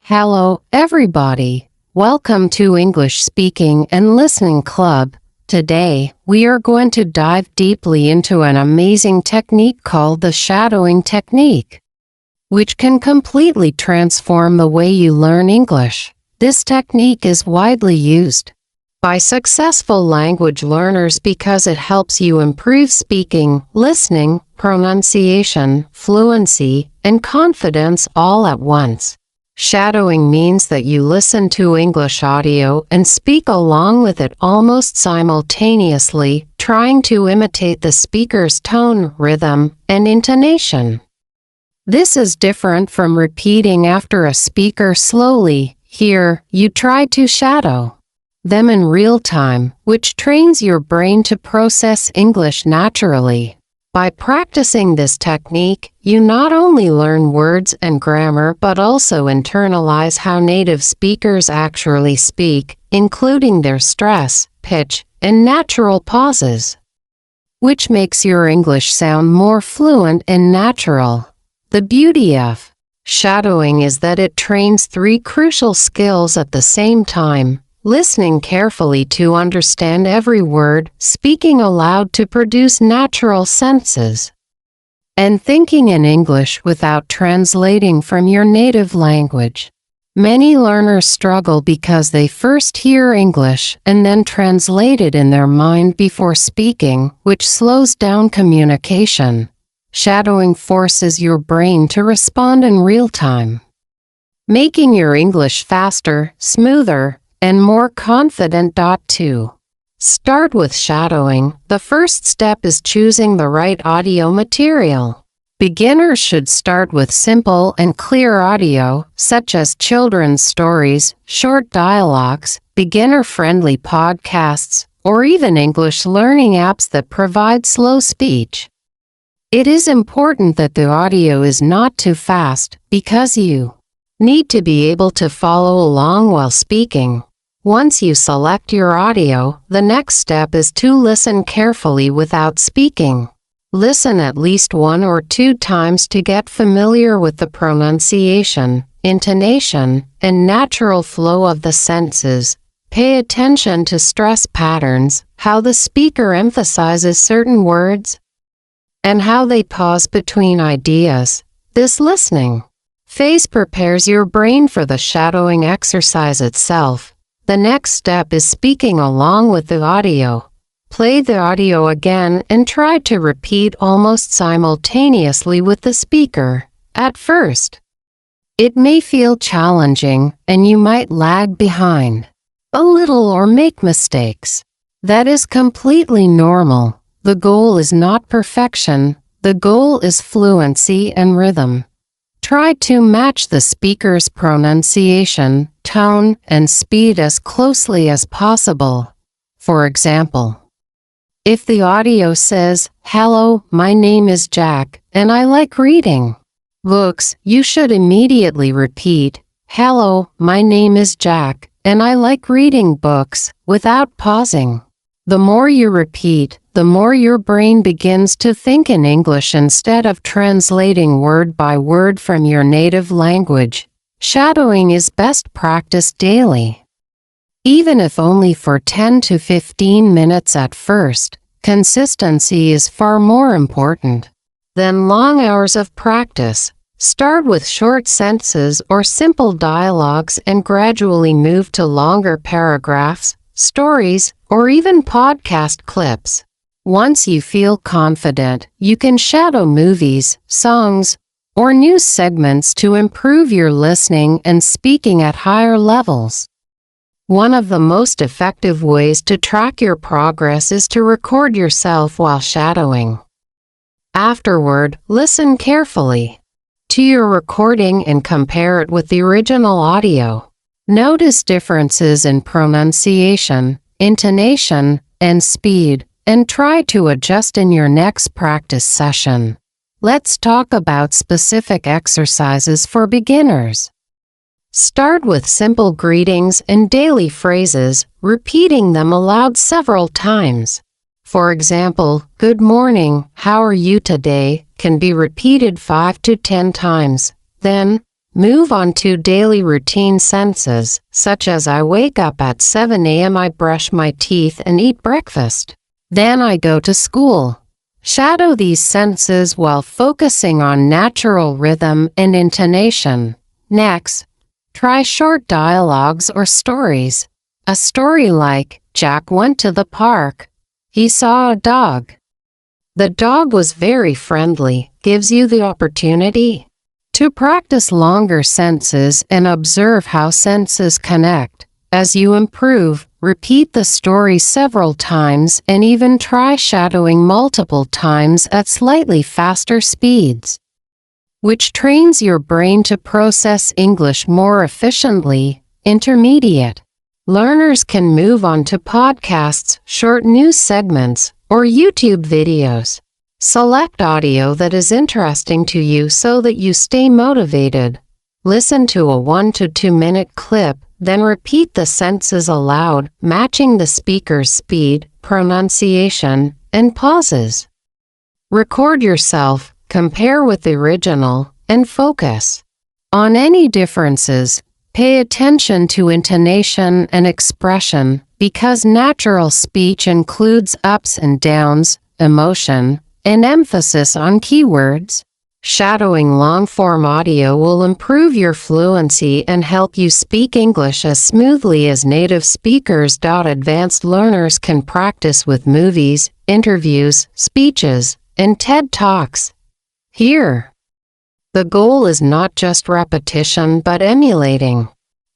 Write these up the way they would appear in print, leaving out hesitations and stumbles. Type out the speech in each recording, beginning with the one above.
Hello, everybody. Welcome to English Speaking and Listening Club. Today, we are going to dive deeply into an amazing technique called the shadowing technique, which can completely transform the way you learn English. This technique is widely used by successful language learners because it helps you improve speaking, listening, pronunciation, fluency, and confidence all at once. Shadowing means that you listen to English audio and speak along with it almost simultaneously, trying to imitate the speaker's tone, rhythm, and intonation. This is different from repeating after a speaker slowly. Here, you try to shadow them in real time, which trains your brain to process English naturally. By practicing this technique, you not only learn words and grammar but also internalize how native speakers actually speak, including their stress, pitch, and natural pauses, which makes your English sound more fluent and natural. The beauty of shadowing is that it trains three crucial skills at the same time: listening carefully to understand every word, speaking aloud to produce natural sentences, and thinking in English without translating from your native language. Many learners struggle because they first hear English and then translate it in their mind before speaking, which slows down communication. Shadowing forces your brain to respond in real time, making your English faster, smoother, and more confident. 2. Start with shadowing. The first step is choosing the right audio material. Beginners should start with simple and clear audio, such as children's stories, short dialogues, beginner-friendly podcasts, or even English learning apps that provide slow speech. It is important that the audio is not too fast, because you need to be able to follow along while speaking. Once you select your audio, the next step is to listen carefully without speaking. Listen at least 1 or 2 times to get familiar with the pronunciation, intonation, and natural flow of the sentences. Pay attention to stress patterns, how the speaker emphasizes certain words, and how they pause between ideas. This listening phase prepares your brain for the shadowing exercise itself. The next step is speaking along with the audio. Play the audio again and try to repeat almost simultaneously with the speaker. At first, it may feel challenging, and you might lag behind a little or make mistakes. That is completely normal. The goal is not perfection. The goal is fluency and rhythm. Try to match the speaker's pronunciation, tone, and speed as closely as possible. For example, if the audio says, "Hello, my name is Jack, and I like reading books," you should immediately repeat, "Hello, my name is Jack, and I like reading books," without pausing. The more you repeat, the more your brain begins to think in English instead of translating word by word from your native language. Shadowing is best practiced daily. Even if only for 10 to 15 minutes at first, consistency is far more important than long hours of practice. Start with short sentences or simple dialogues and gradually move to longer paragraphs, stories, or even podcast clips. Once you feel confident, you can shadow movies, songs, or news segments to improve your listening and speaking at higher levels. One of the most effective ways to track your progress is to record yourself while shadowing. Afterward, listen carefully to your recording and compare it with the original audio. Notice differences in pronunciation, intonation, and speed, and try to adjust in your next practice session. Let's talk about specific exercises for beginners. Start with simple greetings and daily phrases, repeating them aloud several times. For example, "Good morning, how are you today?" can be repeated 5 to 10 times. Then, Move on to daily routine sentences, such as I wake up at 7 a.m., I brush my teeth and eat breakfast. Then I go to school. Shadow these sentences while focusing on natural rhythm and intonation. Next, try short dialogues or stories. A story like, Jack went to the park. He saw a dog. The dog was very friendly, gives you the opportunity to practice longer sentences and observe how sentences connect. As you improve, repeat the story several times and even try shadowing multiple times at slightly faster speeds, which trains your brain to process English more efficiently. Intermediate learners can move on to podcasts, short news segments, or YouTube videos. Select audio that is interesting to you so that you stay motivated. Listen to a 1 to 2 minute clip, then repeat the sentences aloud, matching the speaker's speed, pronunciation, and pauses. Record yourself, compare with the original, and focus on any differences. Pay attention to intonation and expression, because natural speech includes ups and downs, emotion, and emphasis on keywords. Shadowing long-form audio will improve your fluency and help you speak English as smoothly as native speakers. Advanced learners can practice with movies, interviews, speeches, and TED Talks. Here, the goal is not just repetition but emulating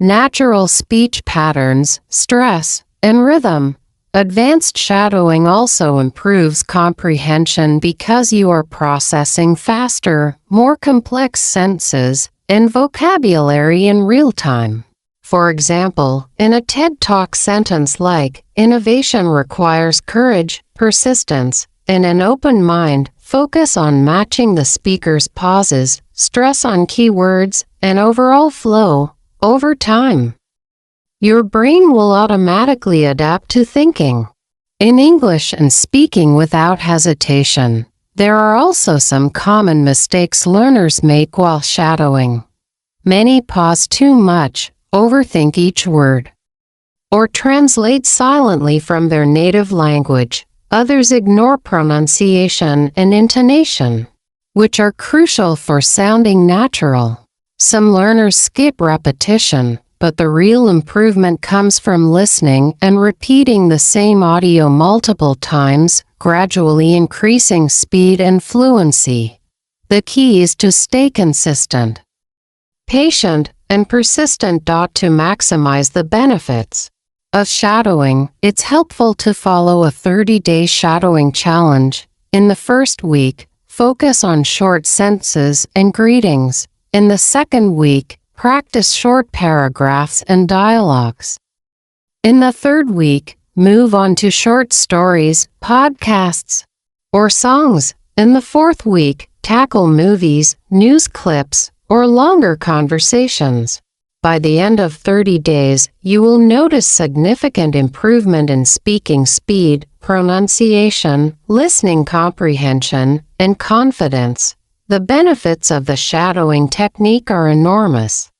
natural speech patterns, stress, and rhythm. Advanced shadowing also improves comprehension because you are processing faster, more complex sentences and vocabulary in real time. For example, in a TED Talk sentence like, innovation requires courage, persistence, and an open mind, focus on matching the speaker's pauses, stress on keywords, and overall flow. Over time, your brain will automatically adapt to thinking in English and speaking without hesitation. There are also some common mistakes learners make while shadowing. Many pause too much, overthink each word, or translate silently from their native language. Others ignore pronunciation and intonation, which are crucial for sounding natural. Some learners skip repetition, but the real improvement comes from listening and repeating the same audio multiple times, gradually increasing speed and fluency. The key is to stay consistent, patient, and persistent. To maximize the benefits of shadowing, it's helpful to follow a 30-day shadowing challenge. In the first week, focus on short sentences and greetings. In the second week, practice short paragraphs and dialogues. In the third week, move on to short stories, podcasts, or songs. In the fourth week, tackle movies, news clips, or longer conversations. By the end of 30 days, you will notice significant improvement in speaking speed, pronunciation, listening comprehension, and confidence. The benefits of the shadowing technique are enormous.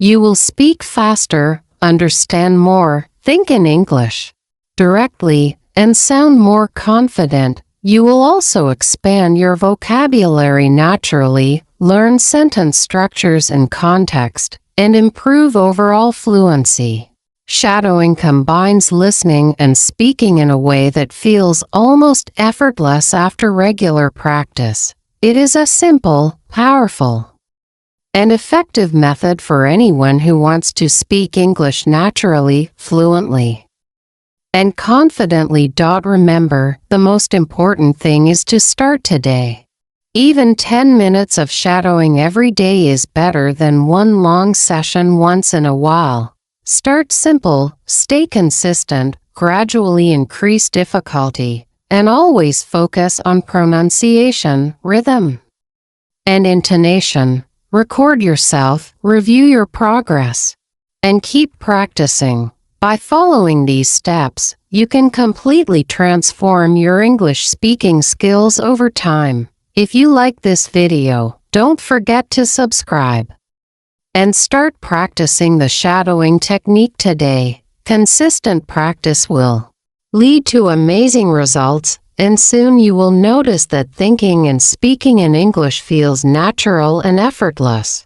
You will speak faster, understand more, think in English directly, and sound more confident. You will also expand your vocabulary naturally, learn sentence structures and context, and improve overall fluency. Shadowing combines listening and speaking in a way that feels almost effortless after regular practice. It is a simple, powerful, and effective method for anyone who wants to speak English naturally, fluently, and confidently. Remember, the most important thing is to start today. Even 10 minutes of shadowing every day is better than one long session once in a while. Start simple, stay consistent, gradually increase difficulty, and always focus on pronunciation, rhythm, and intonation. Record yourself, review your progress, and keep practicing. By following these steps, you can completely transform your English speaking skills over time. If you like this video, don't forget to subscribe and start practicing the shadowing technique today. Consistent practice will lead to amazing results, and soon you will notice that thinking and speaking in English feels natural and effortless.